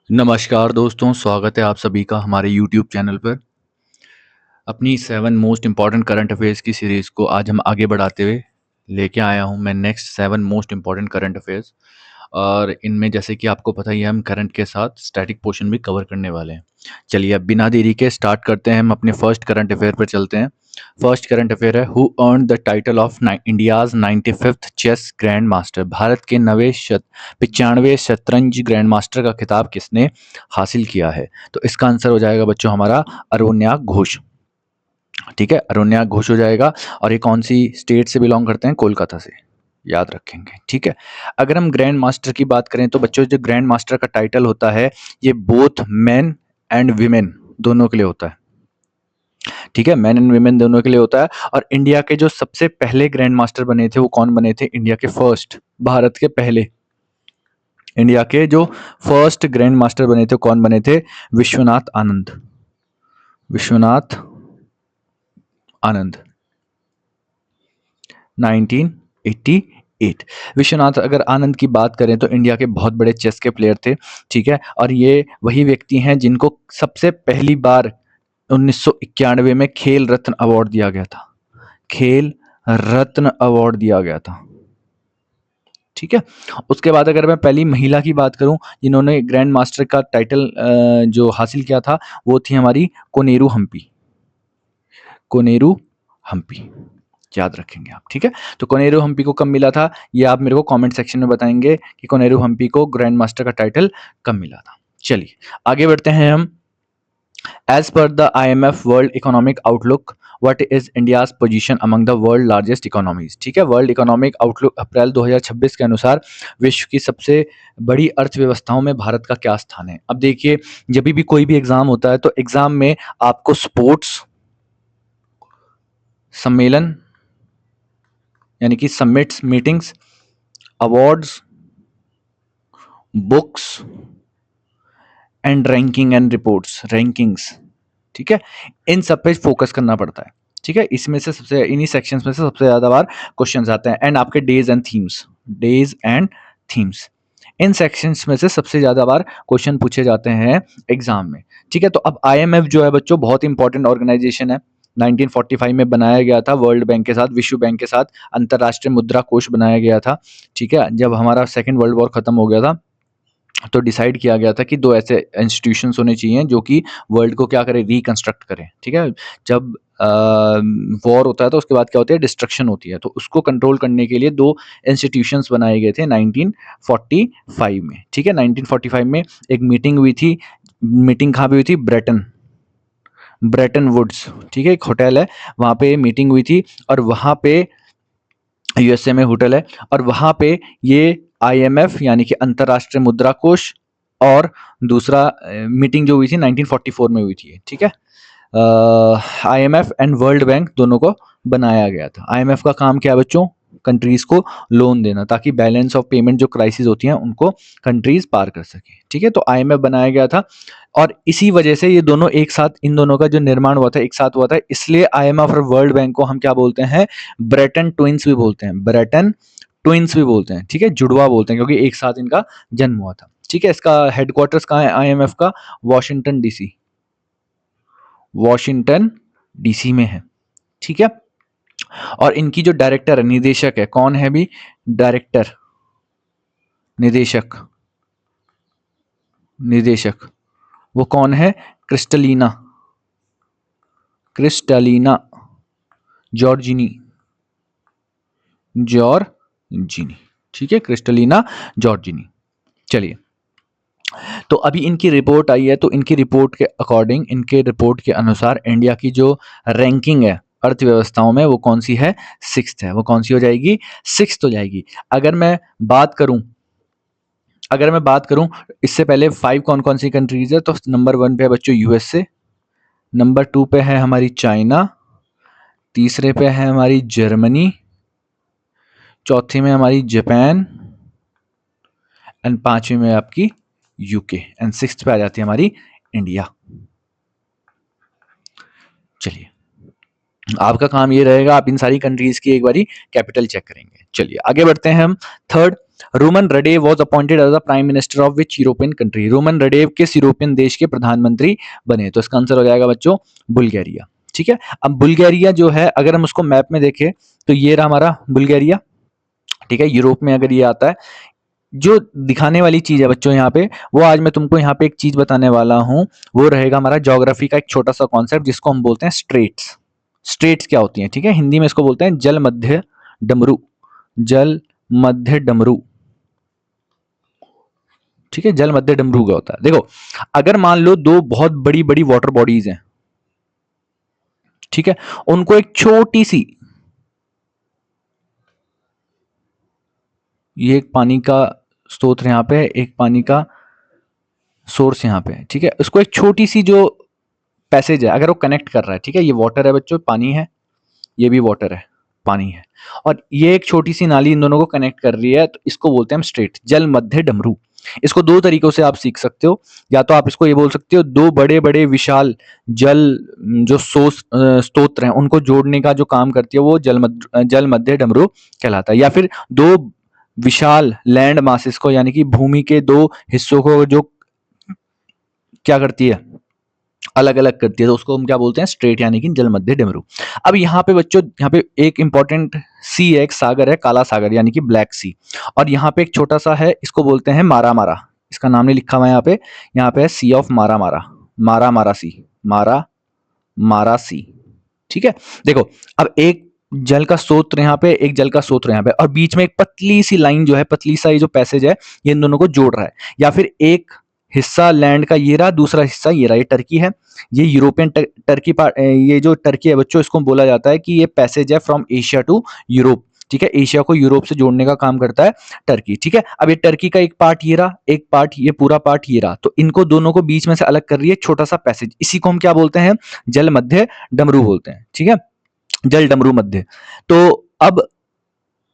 नमस्कार दोस्तों, स्वागत है आप सभी का हमारे यूट्यूब चैनल पर। अपनी 7 मोस्ट इम्पॉर्टेंट करंट अफेयर्स की सीरीज़ को आज हम आगे बढ़ाते हुए लेके आया हूँ मैं next 7 most important current affairs. और इनमें जैसे कि आपको पता ही है, हम करंट के साथ स्टैटिक पोर्शन भी कवर करने वाले हैं। चलिए अब बिना देरी के स्टार्ट करते हैं, हम अपने फर्स्ट करंट अफेयर पर चलते हैं। फर्स्ट करंट अफेयर है, who earn the title of India's 95th chess grand master. Bharat के 95वें शतरंज ग्रैंड मास्टर का खिताब किसने हासिल किया है? तो इसका आंसर हो जाएगा बच्चों हमारा अरोन्या घोष। ठीक है, अरोन्या घोष हो जाएगा। और ये कौन सी स्टेट से बिलोंग करते हैं? कोलकाता से, याद रखेंगे। ठीक है, अगर हम ग्रैंड मास्टर की बात करें तो बच्चों जो ग्रैंड मास्टर का टाइटल होता है, ये बोथ मेन एंड वीमेन दोनों के लिए होता है। ठीक है, मैन एंड वीमेन दोनों के लिए होता है। और इंडिया के जो सबसे पहले ग्रैंड मास्टर बने थे वो कौन बने थे? इंडिया के फर्स्ट, भारत के पहले इंडिया के जो फर्स्ट ग्रैंड मास्टर बने थे कौन बने थे? विश्वनाथ आनंद। विश्वनाथ आनंद 1988। विश्वनाथ अगर आनंद की बात करें तो इंडिया के बहुत बड़े चेस के प्लेयर थे। ठीक है, और ये वही व्यक्ति हैं जिनको सबसे पहली बार 1991 में खेल रत्न अवार्ड दिया गया था। खेल रत्न अवार्ड दिया गया था। ठीक है, उसके बाद अगर मैं पहली महिला की बात करूं जिन्होंने ग्रैंड मास्टर का टाइटल जो हासिल किया था, वो थी हमारी कोनेरू हम्पी। कोनेरू हम्पी, याद रखेंगे आप। ठीक है, तो कोनेरू हम्पी को कब मिला था, ये आप मेरे को कमेंट सेक्शन में बताएंगे कि कोनेरू हम्पी को ग्रैंड मास्टर का टाइटल कब मिला था। चलिए आगे बढ़ते हैं हम। As per the IMF world economic outlook, what is India's position among the world largest economies. ठीक है, वर्ल्ड इकोनॉमिक आउटलुक अप्रैल 2026 के अनुसार विश्व की सबसे बड़ी अर्थव्यवस्थाओं में भारत का क्या स्थान है? अब देखिए, जब भी कोई भी एग्जाम होता है तो एग्जाम में आपको स्पोर्ट्स, सम्मेलन यानी कि summits, meetings, awards, books and ranking and reports, rankings, ठीक है, इन सब पे फोकस करना पड़ता है। ठीक है, इसमें से सबसे, इन्हीं सेक्शंस में से सबसे ज्यादा बार क्वेश्चंस आते हैं। एंड आपके days and themes, days and themes, in sections में से सबसे ज्यादा बार क्वेश्चन पूछे जाते हैं एग्जाम में। ठीक है, तो अब IMF जो है बच्चों बहुत इंपॉर्टेंट ऑर्गेनाइजेशन है। 1945 में बनाया गया था, वर्ल्ड बैंक के साथ, विश्व बैंक के साथ अंतरराष्ट्रीय मुद्रा कोष बनाया गया था। ठीक है, जब हमारा सेकेंड वर्ल्ड वॉर खत्म हो गया था तो डिसाइड किया गया था कि दो ऐसे इंस्टीट्यूशंस होने चाहिए जो कि वर्ल्ड को क्या करें, रिकंस्ट्रक्ट करें। ठीक है, जब वॉर होता है तो उसके बाद क्या होती है, डिस्ट्रक्शन होती है, तो उसको कंट्रोल करने के लिए दो इंस्टीट्यूशंस बनाए गए थे 1945 में। ठीक है, 1945 में एक मीटिंग हुई थी। मीटिंग कहाँ पे हुई थी? Bretton Woods. ठीक है, एक होटल है, वहाँ पे मीटिंग हुई थी। और वहाँ पे USA में होटल है, और वहाँ पे ये IMF यानी कि अंतरराष्ट्रीय मुद्रा कोष और दूसरा मीटिंग जो हुई थी 1944 में हुई थी। ठीक है, IMF एंड वर्ल्ड बैंक दोनों को बनाया गया था। IMF का काम क्या है बच्चों? कंट्रीज को लोन देना, ताकि बैलेंस ऑफ पेमेंट जो क्राइसिस होती हैं उनको कंट्रीज पार कर सके। ठीक है, तो IMF बनाया गया था, और इसी वजह से ये दोनों एक साथ, इन दोनों का जो निर्माण हुआ था एक साथ हुआ था, इसलिए IMF और वर्ल्ड बैंक को हम क्या बोलते हैं? ब्रेटन ट्विंस भी बोलते हैं। ब्रेटन ट्विंस भी बोलते हैं। ठीक है, जुड़वा बोलते हैं, क्योंकि एक साथ इनका जन्म हुआ था। ठीक है, इसका हेडक्वार्टर्स कहाँ है IMF का? वॉशिंगटन DC, वॉशिंगटन DC में है। ठीक है, और इनकी जो डायरेक्टर है, निदेशक है, कौन है भी? डायरेक्टर, निदेशक, निदेशक, वो कौन है? Kristalina, Kristalina Georgieva, Georgieva. ठीक है, क्रिस्टलीना जॉर्जिनी। चलिए, तो अभी इनकी रिपोर्ट आई है, तो इनकी रिपोर्ट के अकॉर्डिंग, इनके रिपोर्ट के अनुसार इंडिया की जो रैंकिंग है अर्थव्यवस्थाओं में, वो कौन सी है? 6th है। वो कौन सी हो जाएगी? 6th हो जाएगी। अगर मैं बात करूं, इससे पहले 5 कौन कौन सी कंट्रीज है, तो नंबर 1 पे है बच्चों USA, नंबर 2 पे है हमारी चाइना, तीसरे पे है हमारी जर्मनी, चौथी में हमारी जापान, एंड 5वीं में आपकी UK, एंड 6th पे आ जाती है हमारी इंडिया। चलिए, आपका काम ये रहेगा, आप इन सारी कंट्रीज की एक बारी कैपिटल चेक करेंगे। चलिए आगे बढ़ते हैं हम। Third, Roman Radev was appointed as the prime minister of which European country? Roman Radev किस यूरोपियन देश के प्रधानमंत्री बने? तो इसका आंसर हो जाएगा बच्चों बुल्गारिया। ठीक है, अब बुल्गारिया जो है अगर हम उसको मैप में देखें तो ये रहा हमारा बुल्गारिया। ठीक है, यूरोप में अगर ये आता है, जो दिखाने वाली चीज है बच्चों यहाँ पे, वो आज मैं तुमको यहाँ पे एक चीज बताने वाला हूँ, वो रहेगा हमारा ज्योग्राफी का एक छोटा सा कॉन्सेप्ट जिसको हम बोलते हैं स्ट्रेट्स। स्ट्रेट्स क्या होती हैं? ठीक है, हिंदी में इसको बोलते हैं जल मध्य डमरू। जल मध्य डमरू। ठीक है, जल मध्य डमरू का होता है। देखो, अगर मान लो दो बहुत बड़ी बड़ी वाटर बॉडीज हैं, ठीक है, उनको एक छोटी सी, ये एक पानी का स्रोत यहाँ पे, एक पानी का सोर्स यहाँ पे, ठीक है, उसको एक छोटी सी जो पैसेज है अगर वो कनेक्ट कर रहा है, ठीक है, ये वाटर है बच्चों, पानी है, ये भी वाटर है, पानी है, और ये एक छोटी सी नाली इन दोनों को कनेक्ट कर रही है, तो इसको बोलते हैं हम स्ट्रेट, जल मध्य डमरू। इसको दो तरीकों से आप सीख सकते हो, या तो आप इसको ये बोल सकते हो दो बड़े बड़े विशाल जल जो स्तोत्र हैं उनको जोड़ने का जो काम करती है वो जल मध्य डमरू कहलाता है, या फिर दो विशाल लैंड मासेस को, यानी कि भूमि के दो हिस्सों को जो क्या करती है, अलग अलग करती है, तो उसको हम क्या बोलते हैं, स्ट्रेट, यानी कि जल मध्य डमरू। अब यहाँ पे बच्चों, यहाँ पे एक इंपॉर्टेंट सी है, एक सागर है, काला सागर, यानी कि ब्लैक सी, और यहाँ पे एक छोटा सा है, इसको बोलते हैं मारा मारा। इसका नाम नहीं लिखा हुआ है यहाँ पे है सी ऑफ मारा मारा, मारा मारा सी, मारा मारा सी। ठीक है, देखो, अब एक जल का स्रोत यहाँ पे, एक जल का स्रोत यहाँ पे, और बीच में एक पतली सी लाइन जो है, पतली सा ये जो पैसेज है, ये इन दोनों को जोड़ रहा है, या फिर एक हिस्सा लैंड का ये रहा, दूसरा हिस्सा ये रहा, ये टर्की है, ये यूरोपियन टर्की पार्ट, ये जो टर्की है बच्चों, इसको बोला जाता है कि ये पैसेज है फ्रॉम एशिया टू यूरोप। ठीक है, एशिया को यूरोप से जोड़ने का काम करता है टर्की। ठीक है, अब ये टर्की का एक पार्ट ये रहा, एक पार्ट, ये पूरा पार्ट ये रहा, तो इनको दोनों को बीच में से अलग कर रही है छोटा सा पैसेज, इसी को हम क्या बोलते हैं, जल मध्य डमरू बोलते हैं। ठीक है, जल डमरू मध्य। तो अब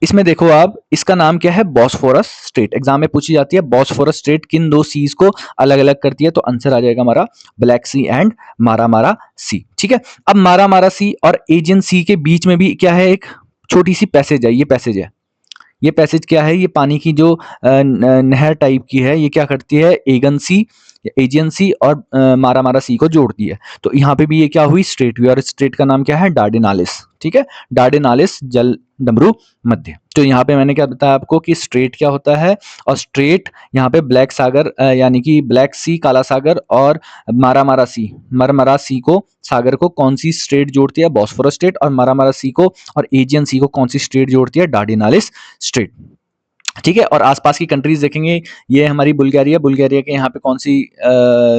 इसमें देखो आप, इसका नाम क्या है, बॉस्फोरस स्ट्रेट। एग्जाम में पूछी जाती है बॉस्फोरस स्ट्रेट किन दो सीज को अलग अलग करती है, तो आंसर आ जाएगा हमारा ब्लैक सी एंड मारा मारा सी। ठीक है, अब मारा मारा सी और एजियन सी के बीच में भी क्या है, एक छोटी सी पैसेज है, ये पैसेज है, ये पैसेज क्या है, ये पानी की जो नहर टाइप की है, ये क्या करती है, एगन सी, एजियन सी और मारा मारा सी को जोड़ती है, तो यहाँ पे भी ये क्या हुई, स्ट्रेट हुई, और स्ट्रेट का नाम क्या है, डार्डेनालिस। ठीक है, डार्डेनालिस जल डमरू मध्य। तो यहाँ पे मैंने क्या बताया आपको कि स्ट्रेट क्या होता है, और स्ट्रेट यहाँ पे ब्लैक सागर, यानी कि ब्लैक सी, काला सागर, और मारामारा सी, मरमरा सी को, सागर को कौन सी स्ट्रेट जोड़ती है, बॉस्फोरस स्ट्रेट, और मारामारा सी को और एजियन सी को कौन सी स्ट्रेट जोड़ती है, डार्डेनालिस स्ट्रेट। ठीक है, और आसपास की कंट्रीज देखेंगे, ये हमारी बुल्गारिया, बुल्गारिया के यहाँ पे कौन सी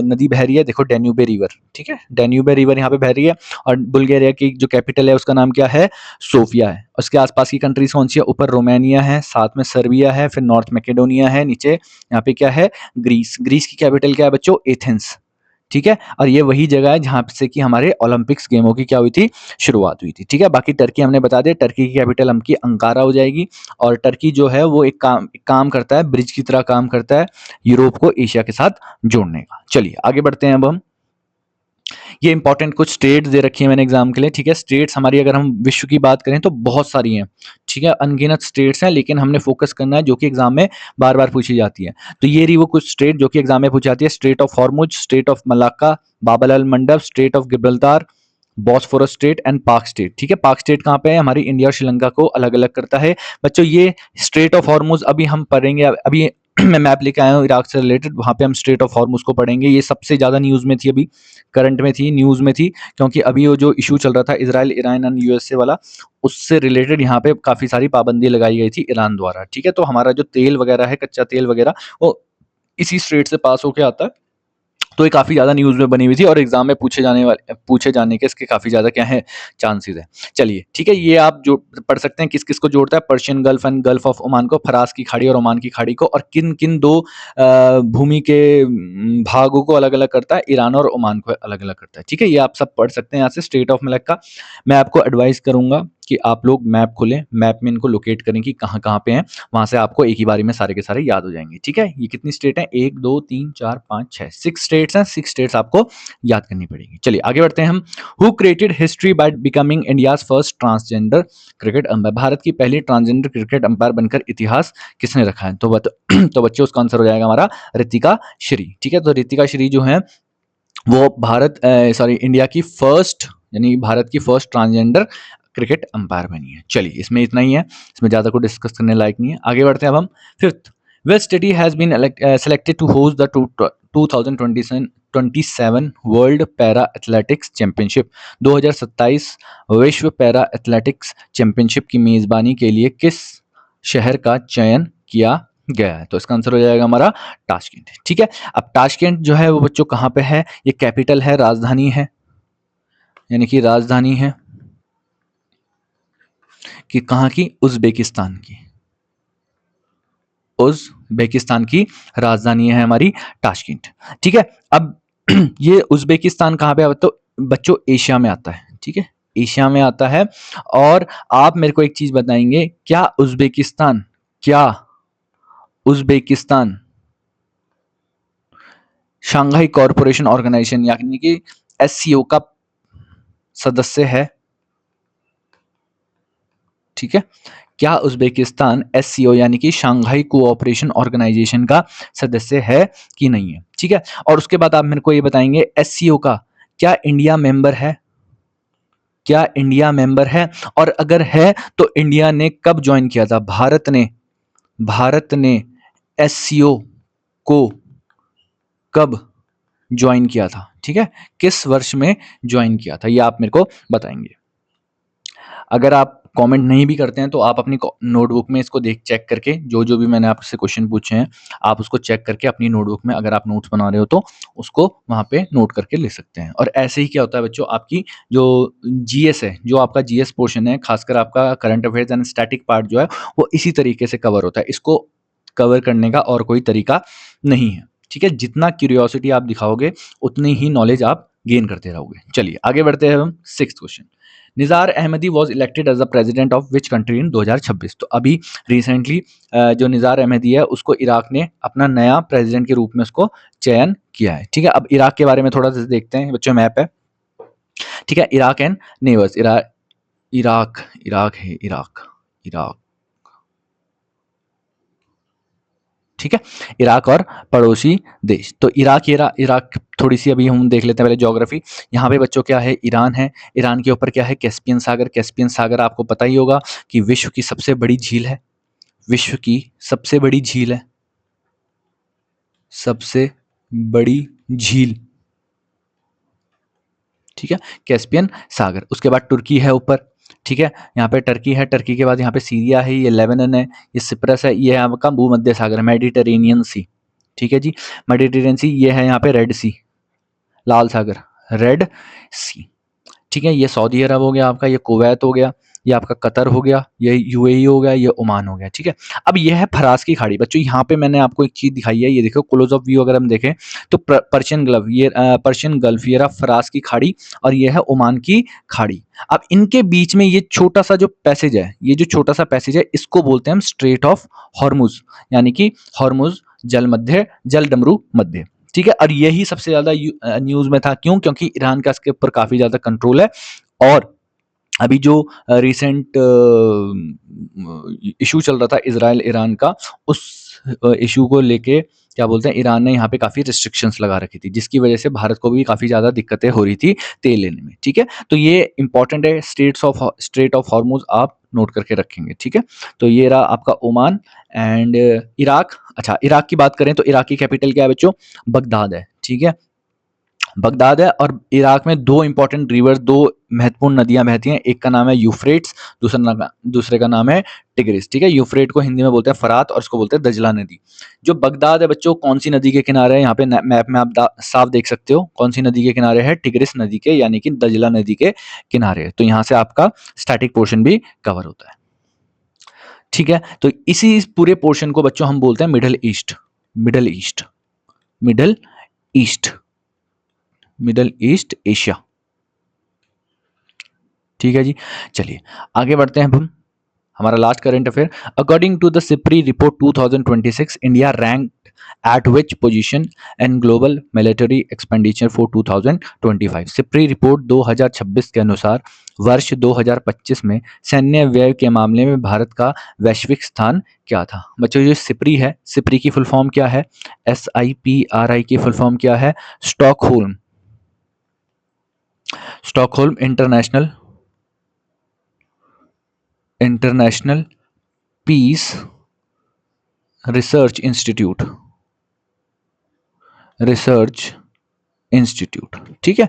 नदी बह रही है, देखो डेन्यूबे रिवर। ठीक है, डेन्यूबे रिवर यहाँ पे बह रही है, और बुल्गारिया की जो कैपिटल है उसका नाम क्या है, सोफिया है। उसके आसपास की कंट्रीज कौन सी है, ऊपर रोमानिया है, साथ में सर्बिया है, फिर नॉर्थ मैकेडोनिया है, नीचे यहाँ पे क्या है, ग्रीस। ग्रीस की कैपिटल क्या है बच्चों, एथेंस। ठीक है, और ये वही जगह है जहां से कि हमारे ओलंपिक्स गेमों की क्या हुई थी, शुरुआत हुई थी। ठीक है, बाकी टर्की हमने बता दिया, टर्की की कैपिटल हमकी अंकारा हो जाएगी, और टर्की जो है वो एक काम करता है, ब्रिज की तरह काम करता है यूरोप को एशिया के साथ जोड़ने का। चलिए आगे बढ़ते हैं अब हम। ये इंपॉर्टेंट कुछ स्टेट्स दे रखी है मैंने एग्जाम के लिए। ठीक है, स्टेट्स हमारी अगर हम विश्व की बात करें तो बहुत सारी हैं। ठीक है, अनगिनत स्टेट्स हैं, लेकिन हमने फोकस करना है जो कि एग्जाम में बार बार पूछी जाती है। तो ये रही वो कुछ स्टेट जो कि एग्जाम में पूछी जाती है, strait of Hormuz, strait of Malacca, Bab al Mandeb, strait of Gibraltar, Bosphorus strait and Palk strait. ठीक है, पाक स्टेट कहाँ पे है, हमारी इंडिया और श्रीलंका को अलग अलग करता है बच्चों। ये स्टेट ऑफ हॉर्मुज अभी हम पढ़ेंगे, अभी मैं मैप लेके आया हूँ इराक से रिलेटेड, वहां पे हम स्टेट ऑफ हॉर्मुज को पढ़ेंगे। ये सबसे ज्यादा न्यूज में थी, अभी करंट में थी, न्यूज में थी, क्योंकि अभी वो जो इशू चल रहा था इजराइल ईरान एंड यूएसए वाला, उससे रिलेटेड यहाँ पे काफी सारी पाबंदी लगाई गई थी ईरान द्वारा। ठीक है, तो हमारा जो तेल वगैरह है, कच्चा तेल वगैरह, वो इसी स्ट्रेट से पास होके आता है, तो ये काफी ज्यादा न्यूज में बनी हुई थी, और एग्जाम में पूछे जाने के इसके काफी ज्यादा क्या है, चांसेस है। चलिए ठीक है, ये आप जो पढ़ सकते हैं किस किस को जोड़ता है, Persian gulf and gulf of Oman को, फरास की खाड़ी और ओमान की खाड़ी को, और किन किन दो भूमि के भागों को अलग अलग करता है, ईरान और ओमान को अलग अलग करता है। ठीक है, ये आप सब पढ़ सकते हैं यहाँ से। स्टेट ऑफ मलक्का मैं आपको एडवाइस करूंगा कि आप लोग मैप खोलें, मैप में इनको लोकेट करें कि कहाँ-कहाँ पे हैं, वहाँ से आपको एक ही बारी में सारे के सारे याद हो जाएँगे, ठीक है? ये कितनी स्टेट हैं? 1, 2, 3, 4, 5, 6 6 स्टेट्स हैं, 6 स्टेट्स आपको याद करनी पड़ेगी। चलिए आगे बढ़ते हैं हम। Who created history by becoming India's first transgender cricket umpire? Bharat की पहली ट्रांसजेंडर क्रिकेट अंपायर बनकर इतिहास किसने रखा है? तो बच्चों उसका आंसर हो जाएगा हमारा ऋतिका श्री, ठीक है? तो ऋतिका श्री जो है वो इंडिया की फर्स्ट यानी भारत की फर्स्ट ट्रांसजेंडर क्रिकेट अंपायर बनी है। चलिए इसमें इतना ही है, इसमें ज़्यादा कुछ डिस्कस करने लायक नहीं है। आगे बढ़ते हैं अब हम। Fifth, west state has been selected to host the 2027 world para athletics championship. 2027 विश्व पैरा एथलेटिक्स चैंपियनशिप की मेजबानी के लिए किस शहर का चयन किया गया है? तो इसका आंसर हो जाएगा हमारा ताशकेंट, ठीक है? अब ताशकेंट जो है वो बच्चों कहाँ पे है? ये कैपिटल है, राजधानी है, यानी कि राजधानी है कि कहाँ की? उज़्बेकिस्तान की। उज़्बेकिस्तान की राजधानी है हमारी ताशकेंट, ठीक है? अब ये उज़्बेकिस्तान कहाँ पे? तो बच्चों एशिया में आता है, ठीक है? एशिया में आता है। और आप मेरे को एक चीज बताएंगे, क्या उज़्बेकिस्तान शंघाई कॉरपोरेशन ऑर्गेनाइजेशन यानी कि एससीओ का सदस्य है? ठीक है, क्या उज़्बेकिस्तान एससीओ यानी कि शंघाई कोऑपरेशन ऑर्गेनाइजेशन का सदस्य है कि नहीं है? ठीक है, और उसके बाद आप मेरे को ये बताएंगे एससीओ का क्या इंडिया मेंबर है? क्या इंडिया मेंबर है? और अगर है तो इंडिया ने कब ज्वाइन किया था? भारत ने एससीओ को कब ज्वाइन किया था? ठीक है, किस वर्ष में ज्वाइन किया था, ये आप मेरे को बताएंगे। अगर आप कमेंट नहीं भी करते हैं तो आप अपनी नोटबुक में इसको चेक करके जो जो भी मैंने आपसे क्वेश्चन पूछे हैं आप उसको चेक करके अपनी नोटबुक में अगर आप नोट्स बना रहे हो तो उसको वहाँ पे नोट करके ले सकते हैं। और ऐसे ही क्या होता है बच्चों, आपकी जो जीएस है, जो आपका जीएस पोर्शन है, खासकर आपका current affairs and static part जो है वो इसी तरीके से कवर होता है। इसको कवर करने का और कोई तरीका नहीं है। ठीक है, जितना क्यूरियोसिटी आप दिखाओगे उतनी ही नॉलेज आप गेन करते रहोगे। चलिए आगे बढ़ते हैं हम। Sixth question, Nizar Ahmadi was elected as the president of which country in 2026? तो अभी रिसेंटली जो निज़ार अहमदी है उसको इराक ने अपना नया प्रेसिडेंट के रूप में उसको चयन किया है। ठीक है, अब इराक के बारे में थोड़ा सा देखते हैं बच्चों, मैप है। ठीक है, इराक एंड नेबर्स, इराक, ठीक है, इराक और पड़ोसी देश। तो इराक थोड़ी सी अभी हम देख लेते हैं पहले ज्योग्राफी। यहाँ पे बच्चों क्या है? ईरान है। ईरान के ऊपर क्या है? कैस्पियन सागर। कैस्पियन सागर आपको पता ही होगा कि विश्व की सबसे बड़ी झील है। विश्व की सबसे बड़ी झील है, सबसे बड़ी झील, ठीक है, कैस्पियन सागर। उसके बाद तुर्की है ऊपर, ठीक है, यहाँ पे टर्की है। टर्की के बाद यहाँ पे सीरिया है, ये लेबनान है, ये सिप्रस है, ये आपका भूमध्य सागर, मेडिटेरेनियन सी। ठीक है जी, मेडिटेरेनियन सी। ये है यहाँ पे रेड सी, लाल सागर, रेड सी। ठीक है, ये सऊदी अरब हो गया आपका, ये कुवैत हो गया, ये आपका कतर हो गया, ये यूएई हो गया, ये ओमान हो गया। ठीक है, अब ये है फरास की खाड़ी। बच्चों यहाँ पे मैंने आपको एक चीज दिखाई है, ये देखो क्लोज ऑफ व्यू अगर हम देखें तो पर्शियन गल्फ, ये रहा फरास की खाड़ी, और ये है ओमान की खाड़ी। अब इनके बीच में ये छोटा सा जो पैसेज है, ये जो छोटा सा पैसेज है इसको बोलते हैं हम स्ट्रेट ऑफ हॉर्मुज, यानी कि हॉर्मुज जल डमरू मध्य। ठीक है, और यही सबसे ज्यादा न्यूज में था। क्यों? क्योंकि ईरान का इसके ऊपर काफी ज्यादा कंट्रोल है। और अभी जो रिसेंट इशू चल रहा था इजराइल ईरान का, उस इशू को लेके क्या बोलते हैं, ईरान ने यहाँ पे काफी रिस्ट्रिक्शंस लगा रखी थी, जिसकी वजह से भारत को भी काफी ज्यादा दिक्कतें हो रही थी तेल लेने में। ठीक है, तो ये इंपॉर्टेंट है, स्ट्रेट ऑफ हॉर्मुज आप नोट करके रखेंगे। ठीक है, तो ये रहा आपका ओमान एंड इराक। अच्छा, इराक की बात करें तो इराक की कैपिटल क्या है बच्चों? बगदाद है। ठीक है, बगदाद है। और इराक में दो इंपॉर्टेंट रिवर, दो महत्वपूर्ण नदियां बहती हैं। एक का नाम है यूफ्रेट्स, दूसरे का नाम है टिग्रिस। ठीक है, यूफ्रेट को हिंदी में बोलते हैं फरात और उसको बोलते हैं दजला नदी। जो बगदाद है बच्चों, कौन सी नदी के किनारे है? यहाँ पे मैप में आप साफ देख सकते हो कौन सी नदी के किनारे है। टिग्रिस नदी के, यानी कि दजला नदी के किनारे है। तो यहाँ से आपका स्टैटिक पोर्शन भी कवर होता है। ठीक है, तो इसी पूरे पोर्शन को बच्चों हम बोलते हैं middle east. Middle east Asia. ठीक है जी, चलिए आगे बढ़ते हैं अब हम। हमारा last current affair, according to the SIPRI report 2026, India ranked at which position in global military expenditure for 2025। SIPRI report 2026 के अनुसार वर्ष 2025 में सैन्य व्यय के मामले में भारत का वैश्विक स्थान क्या था? बच्चों, जो सिप्री है, सिप्री की फुल फॉर्म क्या है? SIPRI की फुल फॉर्म क्या है? Stockholm, Stockholm International Peace Research Institute, research institute, ठीक है।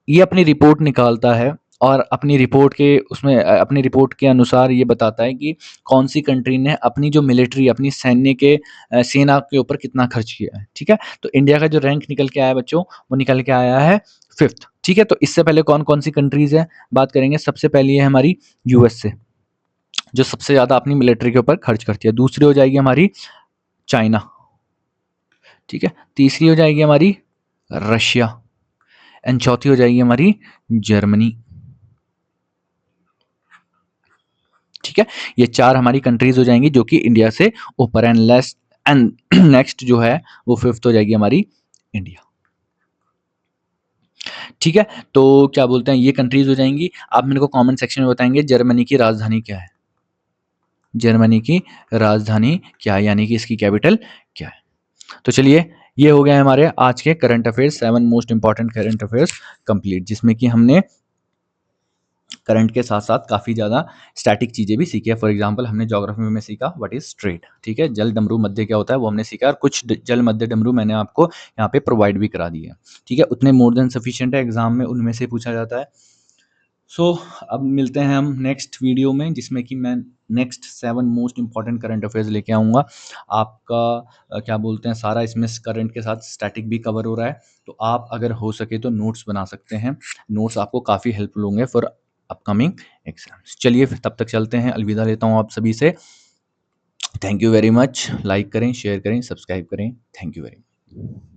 ये अपनी रिपोर्ट निकालता है और अपनी रिपोर्ट के उसमें अपनी रिपोर्ट के अनुसार ये बताता है कि कौन सी कंट्री ने अपनी जो मिलिट्री, अपनी सैन्य के सेना के ऊपर कितना खर्च किया है, ठीक है। तो इंडिया का जो रैंक निकल के आया बच्चों, वो निकल के आया है 5th, ठीक है। तो इससे पहले कौन कौन सी कंट्रीज है बात करेंगे। सबसे पहली है हमारी USA, जो सबसे ज़्यादा अपनी मिलिट्री के ऊपर खर्च करती है। दूसरी हो जाएगी हमारी चाइना, ठीक है। तीसरी हो जाएगी हमारी रशिया एंड चौथी हो जाएगी हमारी जर्मनी, ठीक है। ये 4 हमारी कंट्रीज हो जाएंगी जो कि इंडिया से ऊपर एंड नेक्स्ट जो है वो 5th हो जाएगी हमारी इंडिया, ठीक है। तो क्या बोलते हैं, ये कंट्रीज हो जाएंगी। आप मेरे को कमेंट सेक्शन में बताएंगे जर्मनी की राजधानी क्या है, जर्मनी की राजधानी क्या है, यानी कि इसकी कैपिटल क्या है। तो चलिए, ये हो गया हमारे आज के current affairs, 7 most important current affairs complete, जिसमें कि हमने करंट के साथ साथ काफ़ी ज़्यादा स्टैटिक चीज़ें भी सीखी है। फॉर एग्जांपल हमने ज्योग्राफी में सीखा व्हाट इज स्ट्रेट, ठीक है। जल, डमरू, मध्य क्या होता है वो हमने सीखा, और कुछ जल, मध्य, डमरू मैंने आपको यहाँ पे प्रोवाइड भी करा दिए, ठीक है। उतने मोर देन सफिशिएंट है, एग्जाम में उनमें से पूछा जाता है। सो अब मिलते हैं हम नेक्स्ट वीडियो में, जिसमें कि मैं next 7 most important current affairs लेके आऊँगा। आपका क्या बोलते हैं, सारा इसमें करंट के साथ स्टैटिक भी कवर हो रहा है, तो आप अगर हो सके तो नोट्स बना सकते हैं। नोट्स आपको काफ़ी हेल्पफुल होंगे फॉर अपकमिंग एग्जाम्स। चलिए फिर तब तक चलते हैं, अलविदा लेता हूँ आप सभी से। Thank you very much. Like करें, शेयर करें, सब्सक्राइब करें। Thank you very much.